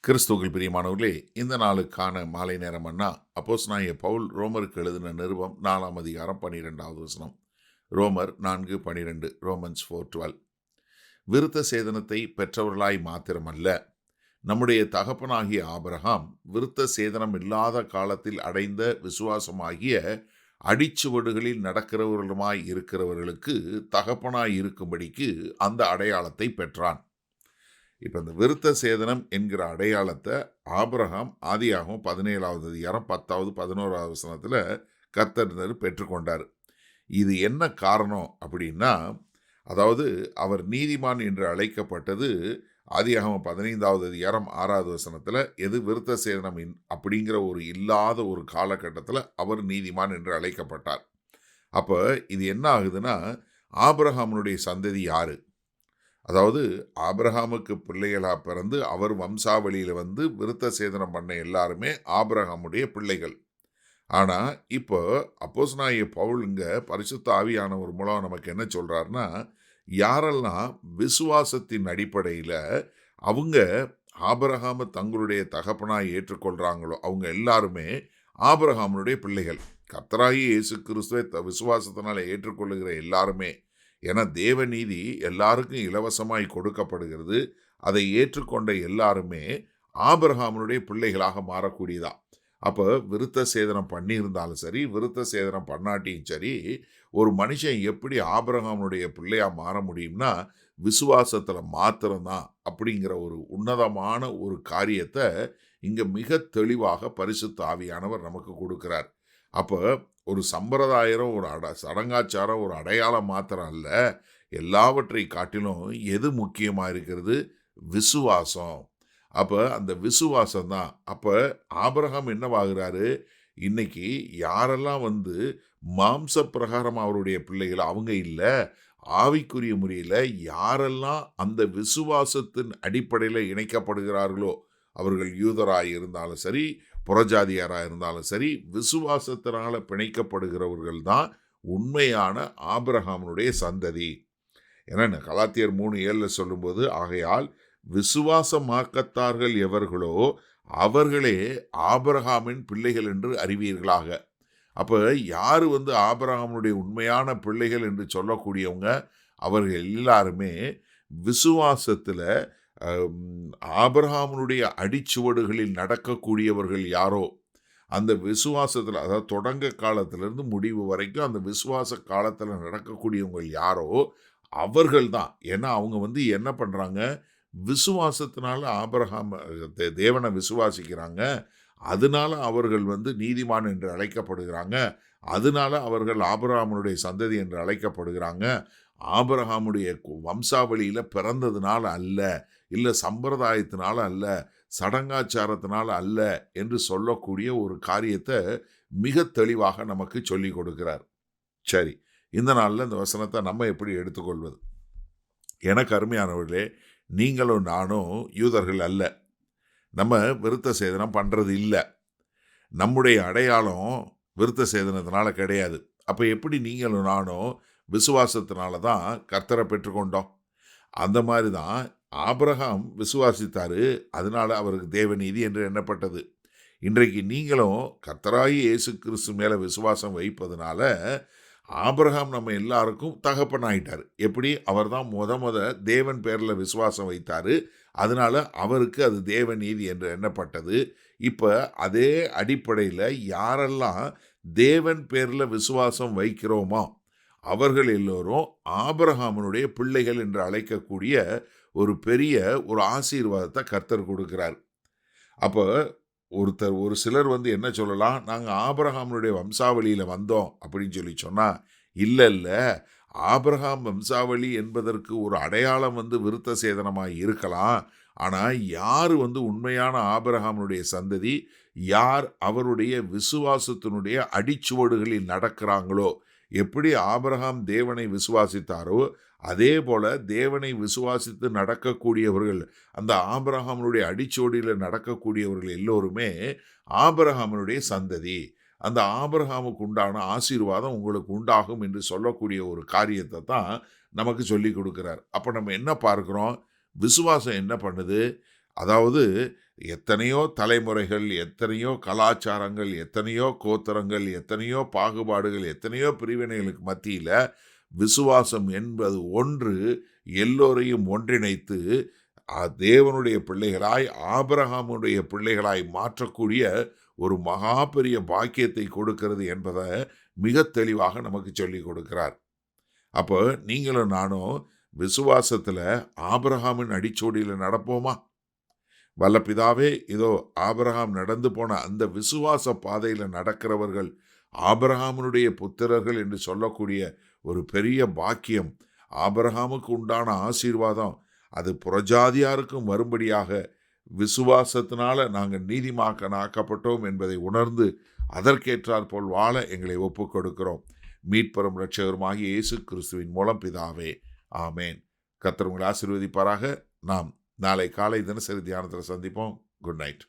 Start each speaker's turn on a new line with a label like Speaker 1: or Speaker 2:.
Speaker 1: கிறிஸ்துவுக்குள் பிரியமானவர்களே, இந்த நாளுக்கான மாலை நேரம் அண்ணா அப்போஸ்தலனாகிய பவுல் ரோமருக்கு எழுதின நிருபம் 4ஆம் அதிகாரம் 12வது வசனம். ரோமர் 4:12. ரோமன்ஸ் 4:12. விருத்த சேதனத்தை பெற்றவர்களாய் மாத்திரமல்ல, நம்முடைய தகப்பனாகிய ஆபிரகாம் விருத்த சேதனம் இல்லாத காலத்தில் அடைந்த விசுவாசமாகிய அடிச்சுவடுகளில் நடக்கிறவர்களுமாய் இருக்கிறவர்களுக்கு தகப்பனாய் இருக்கும்படிக்கு அந்த அடையாளத்தை பெற்றான். இப்போ இந்த விருத்த சேதனம் என்கிற அடையாளத்தை ஆபிரகாம் ஆதியாகமம் 17வது அதிகாரம் 10வது 11வது வசனத்தில் கர்த்தர் பெற்றுக்கொண்டார். இது என்ன காரணம் அப்படின்னா, அதாவது அவர் நீதிமான் என்று அழைக்கப்பட்டது ஆதியாகமம் 15வது அதிகாரம் 6வது வசனத்தில் எது விருத்த சேதனம் அப்படிங்கிற ஒரு இல்லாத ஒரு காலகட்டத்தில் அவர் நீதிமான் என்று அழைக்கப்பட்டார். அப்போ இது என்ன ஆகுதுன்னா, ஆபிரகாமுடைய சந்ததி யாரு? அதாவது ஆபிரகாமுக்கு பிள்ளைகளாக பிறந்து அவர் வம்சாவளியில் விருத்த சேதனம் பண்ண எல்லாருமே ஆபிரகாமுடைய பிள்ளைகள். ஆனால் இப்போ அப்போஸ்தலனாகிய பவுல் இங்கே பரிசுத்த ஆவியானவர் மூலம் நமக்கு என்ன சொல்கிறாருன்னா, யாரெல்லாம் விசுவாசத்தின் அடிப்படையில் அவங்க ஆபிரகாமை தங்களுடைய தகப்பனாய் ஏற்றுக்கொள்கிறாங்களோ அவங்க எல்லாருமே ஆபிரகாமுடைய பிள்ளைகள். கர்த்தராகிய இயேசு கிறிஸ்துவை விசுவாசத்தினால ஏற்றுக்கொள்ளுகிற எல்லாருமே, ஏன்னா தேவநீதி எல்லாருக்கும் இலவசமாய் கொடுக்கப்படுகிறது. அதை ஏற்றுக்கொண்ட எல்லாருமே ஆபிரகாமுடைய பிள்ளைகளாக மாறக்கூடியதா. அப்போ விருத்த சேதனம் பண்ணியிருந்தாலும் சரி, விருத்த சேதனம் பண்ணாட்டியும் சரி, ஒரு மனுஷன் எப்படி ஆபிரகாமுடைய பிள்ளையா மாற முடியும்னா விசுவாசத்தில் மாத்திரம்தான் அப்படிங்கிற ஒரு உன்னதமான ஒரு காரியத்தை இங்கே மிக தெளிவாக பரிசுத்த ஆவியானவர் நமக்கு கொடுக்கிறார். அப்போ ஒரு சம்பிரதாயம், ஒரு சடங்காச்சாரம், ஒரு அடையாளம் மாத்திரம் அல்ல, எல்லாவற்றை காட்டிலும் எது முக்கியமாக இருக்கிறது? விசுவாசம். அப்போ அந்த விசுவாசம் தான். அப்போ ஆபிரகாம் என்னவாகிறாரு? இன்னைக்கு யாரெல்லாம் மாம்ச பிரகாரம் அவருடைய பிள்ளைகள் அவங்க இல்லை, ஆவிக்குரிய முறையில் யாரெல்லாம் அந்த விசுவாசத்தின் அடிப்படையில் இணைக்கப்படுகிறார்களோ, அவர்கள் யூதராக இருந்தாலும் சரி, புறஜாதியாராக இருந்தாலும் சரி, விசுவாசத்தினால பிணைக்கப்படுகிறவர்கள் தான் உண்மையான ஆபிரகாமுடைய சந்ததி. ஏன்னா கலாத்தியர் 3:7 சொல்லும்போது, ஆகையால் விசுவாசமாக்கத்தார்கள் எவர்களோ அவர்களே ஆபிரகாமின் பிள்ளைகள் என்று அறிவீர்களாக. அப்போ யார் ஆபிரகாமுடைய உண்மையான பிள்ளைகள் என்று சொல்லக்கூடியவங்க? அவர்கள் எல்லாருமே விசுவாசத்தில் ஆபிரகாமுடைய அடிச்சுவடுகளில் நடக்கக்கூடியவர்கள் யாரோ, அந்த விசுவாசத்தில், அதாவது தொடங்க காலத்திலிருந்து முடிவு வரைக்கும் அந்த விசுவாச காலத்தில் நடக்கக்கூடியவங்க யாரோ அவர்கள் தான். ஏன்னா அவங்க என்ன பண்ணுறாங்க? விசுவாசத்தினால ஆபிரகாம் தேவனை விசுவாசிக்கிறாங்க. அதனால அவர்கள் நீதிமான் என்று அழைக்கப்படுகிறாங்க. அதனால அவர்கள் ஆபிரகாமுடைய சந்ததி என்று அழைக்கப்படுகிறாங்க. ஆபிரகாமுடைய வம்சாவளியில் பிறந்ததுனால அல்ல, இல்லை சம்பிரதாயத்தினால அல்ல, சடங்காச்சாரத்தினால அல்ல என்று சொல்லக்கூடிய ஒரு காரியத்தை மிக தெளிவாக நமக்கு சொல்லி கொடுக்கிறார். சரி, இந்த நாளில் இந்த வசனத்தை நம்ம எப்படி எடுத்துக்கொள்வது? எனக்கு அருமையானவர்களே, நீங்களும் நானும் யூதர்கள் அல்ல. நம்ம விருத்த சேதனம் பண்ணுறது இல்லை. நம்முடைய அடையாளம் விருத்த சேதனத்தினால கிடையாது. அப்போ எப்படி நீங்களும் நானும் விசுவாசத்தினால தான் கர்த்தரை பெற்றுக்கொண்டோம்? அந்த மாதிரி தான் ஆபிரகாம் விசுவாசித்தாரு, அதனால அவருக்கு தேவநீதி என்று எண்ணப்பட்டது. இன்றைக்கு நீங்களும் கர்த்தராகிய இயேசு கிறிஸ்து மேலே விசுவாசம் வைப்பதனால ஆபிரகாம் நம்ம எல்லாருக்கும் தகப்பன் ஆயிட்டார். எப்படி? அவர் தான் முத தேவன் பேரில் விசுவாசம் வைத்தார், அதனால அவருக்கு அது தேவநீதி என்று எண்ணப்பட்டது. இப்போ அதே அடிப்படையில் யாரெல்லாம் தேவன் பேரில் விசுவாசம் வைக்கிறோமோ அவர்கள் எல்லோரும் ஆபிரகாமுடைய பிள்ளைகள் என்று அழைக்கக்கூடிய ஒரு பெரிய ஒரு ஆசீர்வாதத்தை கர்த்தர் கொடுக்கிறார். அப்போ ஒரு சிலர் என்ன சொல்லலாம்? நாங்கள் ஆபிரகாமுடைய வம்சாவளியில் வந்தோம் அப்படின்னு சொன்னால், இல்லை, ஆபிரகாம் வம்சாவளி என்பதற்கு ஒரு அடையாளம் விருத்த சேதனமாக இருக்கலாம். ஆனால் யார் உண்மையான ஆபிரகாமுடைய சந்ததி, யார் அவருடைய விசுவாசத்தினுடைய அடிச்சுவடுகளில் நடக்கிறாங்களோ, எப்படி ஆபிரகாம் தேவனை விசுவாசித்தாரோ அதே போல தேவனை விசுவாசித்து நடக்கக்கூடியவர்கள், அந்த ஆபிரகாமுடைய அடிச்சோடியில் நடக்கக்கூடியவர்கள் எல்லோருமே ஆபிரகாமுடைய சந்ததி. அந்த ஆபிரகாமுக்கு உண்டான ஆசீர்வாதம் உங்களுக்கு உண்டாகும் என்று சொல்லக்கூடிய ஒரு காரியத்தை தான் நமக்கு சொல்லி கொடுக்கிறார். அப்போ நம்ம என்ன பார்க்குறோம்? விசுவாசம் என்ன பண்ணுது? அதாவது எத்தனையோ தலைமுறைகள், எத்தனையோ கலாச்சாரங்கள், எத்தனையோ கோத்திரங்கள், எத்தனையோ பாகுபாடுகள், எத்தனையோ பிரிவினைகளுக்கு மத்தியில விசுவாசம் என்பது ஒன்று எல்லோரையும் ஒன்றிணைத்து தேவனுடைய பிள்ளைகளாய், ஆபிரகாமுடைய பிள்ளைகளாய் மாற்றக்கூடிய ஒரு மகா பெரிய பாக்கியத்தை கொடுக்கிறது என்பதை மிக தெளிவாக நமக்கு சொல்லிக் கொடுக்கிறார். அப்போ நீங்களும் நானும் விசுவாசத்துல ஆபிரகாமின் அடிச்சோடியில நடப்போமா? வல்ல பிதாவே, இதோ ஆபிரகாம் நடந்து போன அந்த விசுவாச பாதையில நடக்கிறவர்கள் ஆபிரகாமினுடைய புத்திரர்கள் என்று சொல்லக்கூடிய ஒரு பெரிய பாக்கியம், ஆபிரகாமுக்கு உண்டான ஆசீர்வாதம், அது புறஜாதியாருக்கும் வரும்படியாக விசுவாசத்தினால நாங்கள் நீதிமாக்கனாக்கப்பட்டோம் என்பதை உணர்ந்து அதற்கேற்றாற் போல் வாழ எங்களை ஒப்புக் கொடுக்கிறோம். மீட்பெரும் இரட்சகருமாகிய இயேசு கிறிஸ்துவின் மூலம் பிதாவே, ஆமேன். கர்த்தர் உங்களை ஆசீர்வதிப்பாராக. நாம் நாளை காலை தினசரி தியானத்தில் சந்திப்போம். Good night.